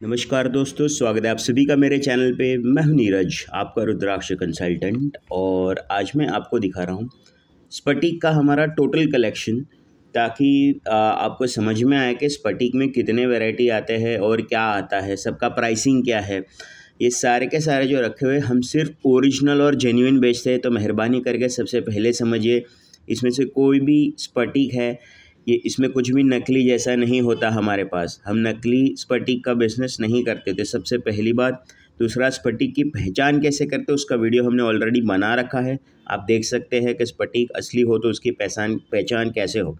नमस्कार दोस्तों, स्वागत है आप सभी का मेरे चैनल पे। मैं हूं नीरज, आपका रुद्राक्ष कंसल्टेंट। और आज मैं आपको दिखा रहा हूं स्फटिक का हमारा टोटल कलेक्शन, ताकि आपको समझ में आए कि स्फटिक में कितने वैरायटी आते हैं और क्या आता है, सबका प्राइसिंग क्या है। ये सारे के सारे जो रखे हुए हम सिर्फ ओरिजिनल और जेन्युइन बेचते हैं, तो मेहरबानी करके सबसे पहले समझिए इसमें से कोई भी स्फटिक है ये इसमें कुछ भी नकली जैसा नहीं होता हमारे पास। हम नकली स्फटिक का बिज़नेस नहीं करते थे, सबसे पहली बात। दूसरा, स्फटिक की पहचान कैसे करते उसका वीडियो हमने ऑलरेडी बना रखा है, आप देख सकते हैं कि स्फटिक असली हो तो उसकी पहचान कैसे हो।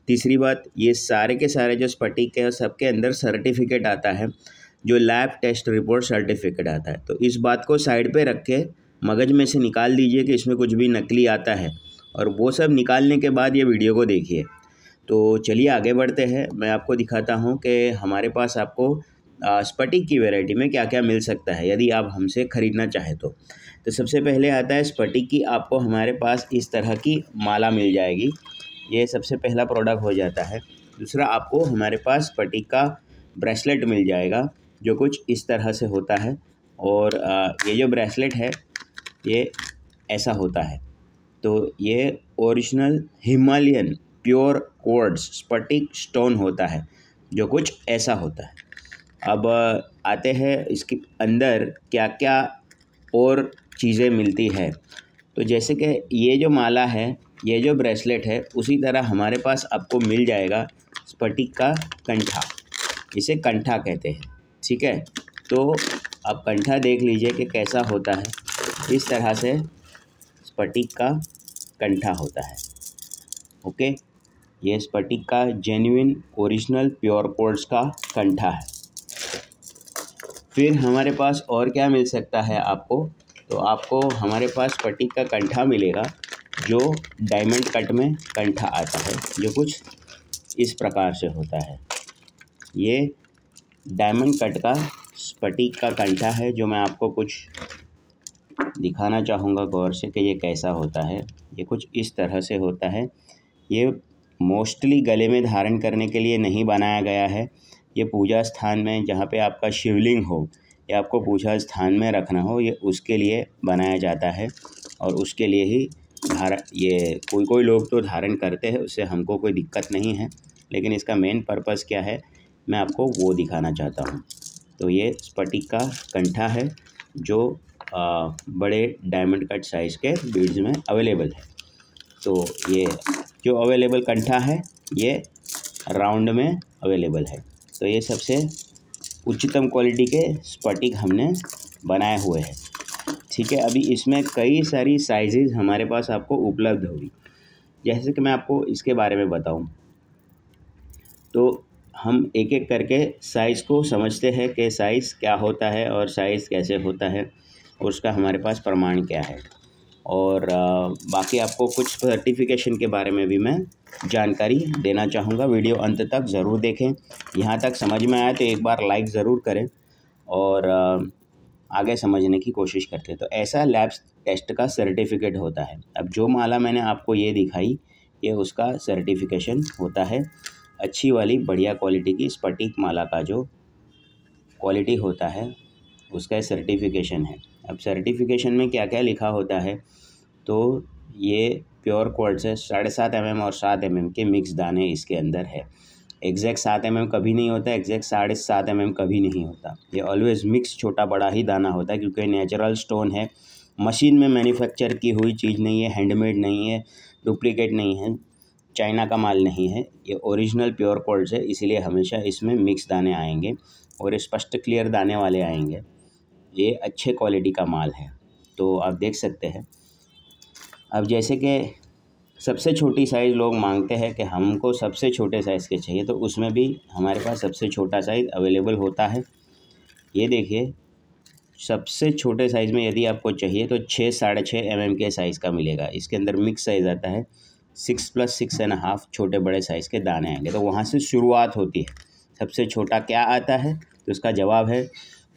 तीसरी बात, ये सारे के सारे जो स्फटिक है सबके अंदर सर्टिफिकेट आता है, जो लैब टेस्ट रिपोर्ट सर्टिफिकेट आता है। तो इस बात को साइड पे रख के मगज में से निकाल दीजिए कि इसमें कुछ भी नकली आता है, और वो सब निकालने के बाद ये वीडियो को देखिए। तो चलिए आगे बढ़ते हैं। मैं आपको दिखाता हूं कि हमारे पास आपको स्फटिक की वैरायटी में क्या क्या मिल सकता है यदि आप हमसे ख़रीदना चाहें तो सबसे पहले आता है स्फटिक की, आपको हमारे पास इस तरह की माला मिल जाएगी। ये सबसे पहला प्रोडक्ट हो जाता है। दूसरा, आपको हमारे पास स्फटिक का ब्रेसलेट मिल जाएगा, जो कुछ इस तरह से होता है। और ये जो ब्रेसलेट है ये ऐसा होता है। तो ये ओरिजिनल हिमालयन प्योर क्वार्ट्ज स्फटिक स्टोन होता है, जो कुछ ऐसा होता है। अब आते हैं इसके अंदर क्या क्या और चीज़ें मिलती है। तो जैसे कि ये जो माला है, ये जो ब्रेसलेट है, उसी तरह हमारे पास आपको मिल जाएगा स्फटिक का कंठा। इसे कंठा कहते हैं, ठीक है। तो आप कंठा देख लीजिए कि कैसा होता है। इस तरह से स्फटिक का कंठा होता है। ओके, ये स्फटिक का जेन्युइन ओरिजिनल प्योर क्वार्ट्ज का कंठा है। फिर हमारे पास और क्या मिल सकता है आपको, तो आपको हमारे पास स्फटिक का कंठा मिलेगा, जो डायमंड कट में कंठा आता है, जो कुछ इस प्रकार से होता है। ये डायमंड कट का स्फटिक का कंठा है, जो मैं आपको कुछ दिखाना चाहूँगा गौर से कि ये कैसा होता है। ये कुछ इस तरह से होता है। ये मोस्टली गले में धारण करने के लिए नहीं बनाया गया है। ये पूजा स्थान में, जहाँ पे आपका शिवलिंग हो या आपको पूजा स्थान में रखना हो, ये उसके लिए बनाया जाता है। और उसके लिए ही ये कोई लोग तो धारण करते हैं, उससे हमको कोई दिक्कत नहीं है, लेकिन इसका मेन पर्पस क्या है मैं आपको वो दिखाना चाहता हूँ। तो ये स्फटिक का कंठा है, जो बड़े डायमंड कट साइज़ के बीड्स में अवेलेबल है। तो ये जो अवेलेबल कंठा है ये राउंड में अवेलेबल है। तो ये सबसे उच्चतम क्वालिटी के स्फटिक हमने बनाए हुए हैं, ठीक है। अभी इसमें कई सारी साइजेज़ हमारे पास आपको उपलब्ध होगी। जैसे कि मैं आपको इसके बारे में बताऊं, तो हम एक एक करके साइज़ को समझते हैं कि साइज़ क्या होता है और साइज़ कैसे होता है, और उसका हमारे पास प्रमाण क्या है। और बाकी आपको कुछ सर्टिफिकेशन के बारे में भी मैं जानकारी देना चाहूँगा। वीडियो अंत तक ज़रूर देखें। यहाँ तक समझ में आया तो एक बार लाइक ज़रूर करें और आगे समझने की कोशिश करते हैं। तो ऐसा लैब टेस्ट का सर्टिफिकेट होता है। अब जो माला मैंने आपको ये दिखाई, ये उसका सर्टिफिकेशन होता है। अच्छी वाली बढ़िया क्वालिटी की स्फटिक माला का जो क्वालिटी होता है उसका सर्टिफिकेशन है। अब सर्टिफिकेशन में क्या क्या लिखा होता है, तो ये प्योर क्वार्ट्ज है। 7.5 mm और 7 mm के मिक्स दाने इसके अंदर है। एग्जैक्ट 7 mm कभी नहीं होता, एग्जैक्ट 7.5 mm कभी नहीं होता। ये ऑलवेज मिक्स छोटा बड़ा ही दाना होता है, क्योंकि नेचुरल स्टोन है, मशीन में मैन्युफैक्चर की हुई चीज़ नहीं है, हैंडमेड नहीं है, डुप्लीकेट नहीं है, चाइना का माल नहीं है। ये ओरिजिनल प्योर क्वार्ट्ज है, इसीलिए हमेशा इसमें मिक्स दाने आएंगे और स्पष्ट क्लियर दाने वाले आएंगे। ये अच्छे क्वालिटी का माल है, तो आप देख सकते हैं। अब जैसे कि सबसे छोटी साइज़ लोग मांगते हैं कि हमको सबसे छोटे साइज़ के चाहिए, तो उसमें भी हमारे पास सबसे छोटा साइज़ अवेलेबल होता है। ये देखिए, सबसे छोटे साइज़ में यदि आपको चाहिए तो 6 6.5 mm के साइज़ का मिलेगा। इसके अंदर मिक्स साइज़ आता है, 6 + 6.5 छोटे बड़े साइज़ के दाने आएंगे। तो वहाँ से शुरुआत होती है। सबसे छोटा क्या आता है, तो उसका जवाब है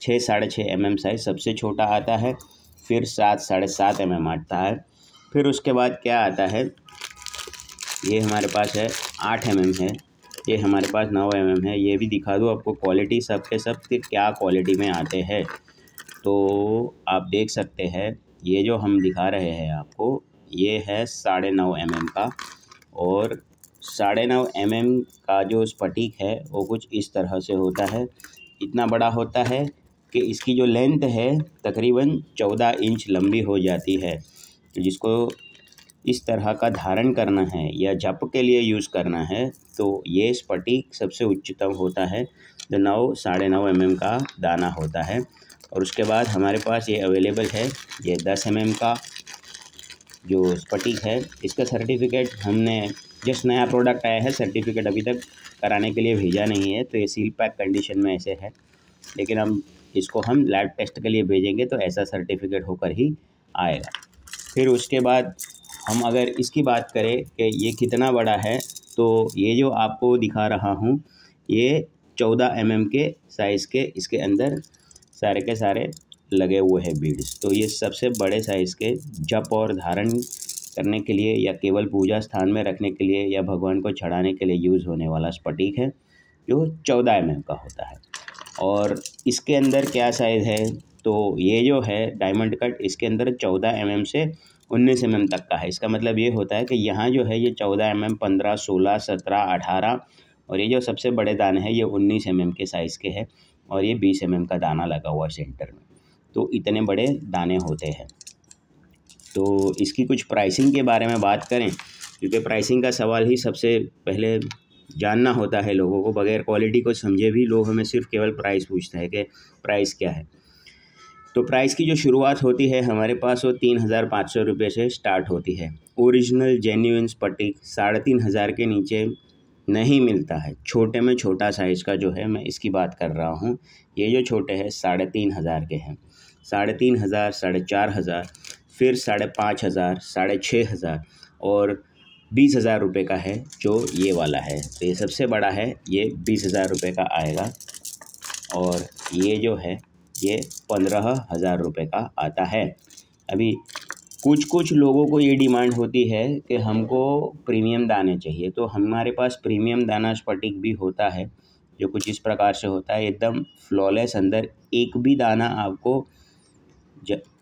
6 6.5 mm साइज़ सबसे छोटा आता है। फिर 7 7.5 mm आता है। फिर उसके बाद क्या आता है, ये हमारे पास है 8 mm है, ये हमारे पास 9 mm है। ये भी दिखा दूँ आपको क्वालिटी सब के सब के क्या क्वालिटी में आते हैं। तो आप देख सकते हैं ये जो हम दिखा रहे हैं आपको, ये है 9.5 mm का। और 9.5 mm का जो स्फटिक है वो कुछ इस तरह से होता है। इतना बड़ा होता है कि इसकी जो लेंथ है तकरीबन 14 इंच लंबी हो जाती है। तो जिसको इस तरह का धारण करना है या जप के लिए यूज़ करना है तो ये स्फटिक सबसे उच्चतम होता है, जो 9.5 mm का दाना होता है। और उसके बाद हमारे पास ये अवेलेबल है ये 10 mm का जो स्फटिक है। इसका सर्टिफिकेट हमने जस्ट नया प्रोडक्ट आया है, सर्टिफिकेट अभी तक कराने के लिए भेजा नहीं है, तो ये सील पैक कंडीशन में ऐसे है। लेकिन इसको हम लैब टेस्ट के लिए भेजेंगे तो ऐसा सर्टिफिकेट होकर ही आएगा। फिर उसके बाद हम अगर इसकी बात करें कि ये कितना बड़ा है, तो ये जो आपको दिखा रहा हूँ ये 14 mm के साइज़ के इसके अंदर सारे के सारे लगे हुए हैं बीड्स। तो ये सबसे बड़े साइज़ के जप और धारण करने के लिए या केवल पूजा स्थान में रखने के लिए या भगवान को चढ़ाने के लिए यूज़ होने वाला स्फटिक है, जो 14 mm का होता है। और इसके अंदर क्या साइज़ है, तो ये जो है डायमंड कट इसके अंदर 14 mm से 19 mm तक का है। इसका मतलब ये होता है कि यहाँ जो है ये 14 mm, 15, 16, 17, 18 और ये जो सबसे बड़े दाने हैं ये 19 mm के साइज़ के हैं। और ये 20 mm का दाना लगा हुआ है सेंटर में। तो इतने बड़े दाने होते हैं। तो इसकी कुछ प्राइसिंग के बारे में बात करें, क्योंकि प्राइसिंग का सवाल ही सबसे पहले जानना होता है लोगों को। बगैर क्वालिटी को समझे भी लोग हमें सिर्फ केवल प्राइस पूछते हैं कि प्राइस क्या है। तो प्राइस की जो शुरुआत होती है हमारे पास वो 3,500 रुपये से स्टार्ट होती है। ओरिजिनल जेन्युइन स्फटिक 3,500 के नीचे नहीं मिलता है। छोटे में छोटा साइज़ का जो है मैं इसकी बात कर रहा हूँ, ये जो छोटे हैं 3,500 के हैं। 3,500, 4,500, फिर 5,500, 6,500 और 20,000 रुपये का है जो ये वाला है। तो ये सबसे बड़ा है, ये 20,000 रुपये का आएगा। और ये जो है ये 15,000 रुपये का आता है। अभी कुछ लोगों को ये डिमांड होती है कि हमको प्रीमियम दाने चाहिए, तो हमारे पास प्रीमियम दाना स्फटिक भी होता है, जो कुछ इस प्रकार से होता है, एकदम फ्लॉलेस, अंदर एक भी दाना आपको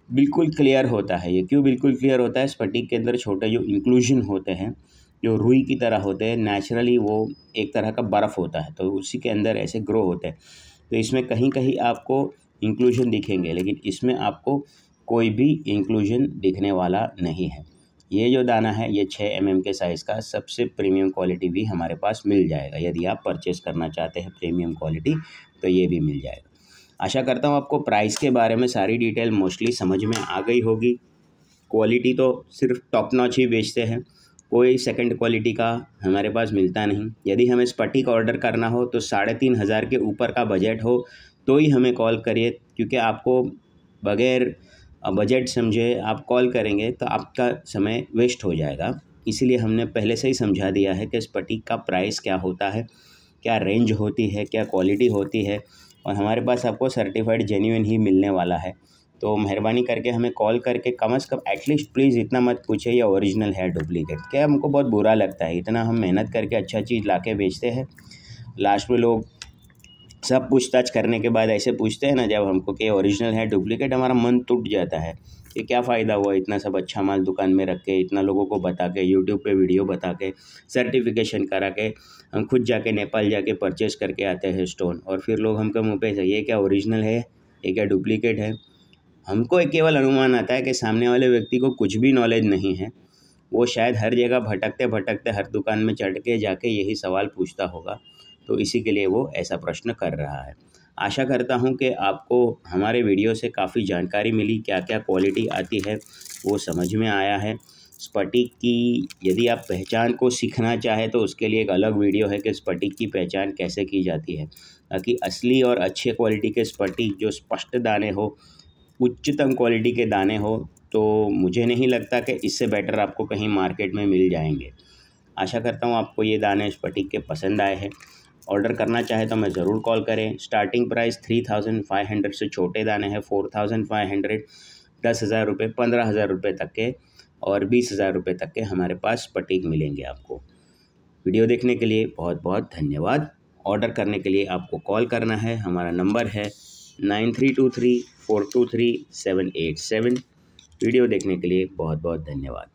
बिल्कुल क्लियर होता है। ये क्यों बिल्कुल क्लियर होता है, स्फटिक के अंदर छोटे जो इंक्लूजन होते हैं जो रुई की तरह होते हैं, नेचुरली वो एक तरह का बर्फ़ होता है, तो उसी के अंदर ऐसे ग्रो होते हैं। तो इसमें कहीं कहीं आपको इंक्लूजन दिखेंगे, लेकिन इसमें आपको कोई भी इंक्लूजन दिखने वाला नहीं है। ये जो दाना है ये 6 mm के साइज़ का सबसे प्रीमियम क्वालिटी भी हमारे पास मिल जाएगा। यदि आप परचेज़ करना चाहते हैं प्रीमियम क्वालिटी तो ये भी मिल जाएगा। आशा करता हूँ आपको प्राइस के बारे में सारी डिटेल मोस्टली समझ में आ गई होगी। क्वालिटी तो सिर्फ टॉप नॉच ही बेचते हैं, कोई सेकंड क्वालिटी का हमारे पास मिलता नहीं। यदि हमें स्फटिक ऑर्डर करना हो तो 3,500 के ऊपर का बजट हो तो ही हमें कॉल करिए, क्योंकि आपको बगैर बजट समझे आप कॉल करेंगे तो आपका समय वेस्ट हो जाएगा। इसीलिए हमने पहले से ही समझा दिया है कि स्फटिक का प्राइस क्या होता है, क्या रेंज होती है, क्या क्वालिटी होती है, और हमारे पास आपको सर्टिफाइड जेन्युइन ही मिलने वाला है। तो मेहरबानी करके हमें कॉल करके कम से कम एटलीस्ट प्लीज़ इतना मत पूछे ये ओरिजिनल है डुप्लीकेट। क्या हमको बहुत बुरा लगता है, इतना हम मेहनत करके अच्छा चीज़ लाके बेचते हैं, लास्ट में लोग सब पूछताछ करने के बाद ऐसे पूछते हैं ना जब हमको कि ओरिजिनल है डुप्लीकेट, हमारा मन टूट जाता है। ये क्या फ़ायदा हुआ इतना सब अच्छा माल दुकान में रख के, इतना लोगों को बता के, यूट्यूब पे वीडियो बता के, सर्टिफिकेशन करा के, हम खुद जाके नेपाल जाके परचेज़ करके आते हैं स्टोन, और फिर लोग हमको मुँह पे ये क्या ओरिजिनल है, ये क्या डुप्लीकेट है। हमको एक केवल अनुमान आता है कि सामने वाले व्यक्ति को कुछ भी नॉलेज नहीं है, वो शायद हर जगह भटकते भटकते हर दुकान में चढ़ के जाके यही सवाल पूछता होगा, तो इसी के लिए वो ऐसा प्रश्न कर रहा है। आशा करता हूँ कि आपको हमारे वीडियो से काफ़ी जानकारी मिली, क्या क्या क्वालिटी आती है वो समझ में आया है। स्फटिक की यदि आप पहचान को सीखना चाहें तो उसके लिए एक अलग वीडियो है कि स्फटिक की पहचान कैसे की जाती है, ताकि असली और अच्छे क्वालिटी के स्फटिक जो स्पष्ट दाने हो, उच्चतम क्वालिटी के दाने हो, तो मुझे नहीं लगता कि इससे बेटर आपको कहीं मार्केट में मिल जाएंगे। आशा करता हूँ आपको ये दाने स्फटिक के पसंद आए हैं। ऑर्डर करना चाहे तो हमें ज़रूर कॉल करें। स्टार्टिंग प्राइस 3,500 से छोटे दाने हैं 4,500, 10,000 रुपये, 15,000 रुपये तक के और 20,000 रुपये तक के हमारे पास स्फटिक मिलेंगे आपको। वीडियो देखने के लिए बहुत बहुत धन्यवाद। ऑर्डर करने के लिए आपको कॉल करना है, हमारा नंबर है 9323423787। वीडियो देखने के लिए बहुत बहुत धन्यवाद।